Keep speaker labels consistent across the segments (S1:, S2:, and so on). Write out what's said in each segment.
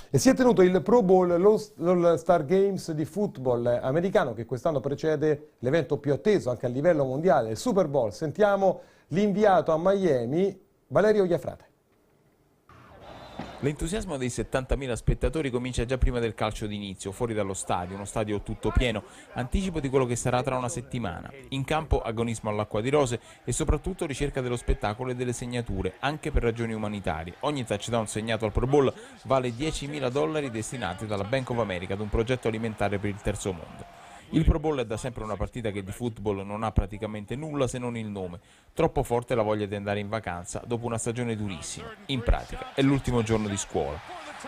S1: E si è tenuto il Pro Bowl, l'All-Star Games di football americano, che quest'anno precede l'evento più atteso anche a livello mondiale, il Super Bowl. Sentiamo l'inviato a Miami, Valerio Iafrate.
S2: L'entusiasmo dei 70.000 spettatori comincia già prima del calcio d'inizio, fuori dallo stadio, uno stadio tutto pieno, anticipo di quello che sarà tra una settimana. In campo agonismo all'acqua di rose e soprattutto ricerca dello spettacolo e delle segnature, anche per ragioni umanitarie. Ogni touchdown segnato al Pro Bowl vale $10.000 destinati dalla Bank of America ad un progetto alimentare per il terzo mondo. Il Pro Bowl è da sempre una partita che di football non ha praticamente nulla se non il nome. Troppo forte la voglia di andare in vacanza dopo una stagione durissima. In pratica è l'ultimo giorno di scuola.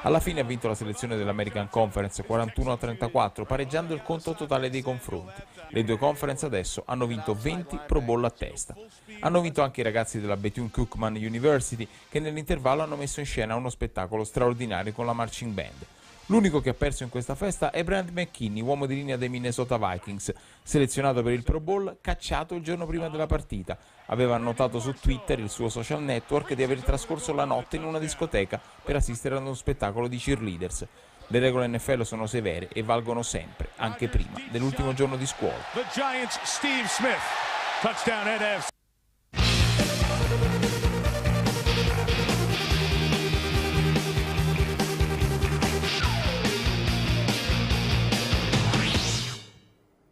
S2: Alla fine ha vinto la selezione dell'American Conference 41-34, pareggiando il conto totale dei confronti. Le due conference adesso hanno vinto 20 Pro Bowl a testa. Hanno vinto anche i ragazzi della Bethune-Cookman University, che nell'intervallo hanno messo in scena uno spettacolo straordinario con la marching band. L'unico che ha perso in questa festa è Brand McKinney, uomo di linea dei Minnesota Vikings, selezionato per il Pro Bowl, cacciato il giorno prima della partita. Aveva annotato su Twitter, il suo social network, di aver trascorso la notte in una discoteca per assistere ad uno spettacolo di cheerleaders. Le regole NFL sono severe e valgono sempre, anche prima dell'ultimo giorno di scuola.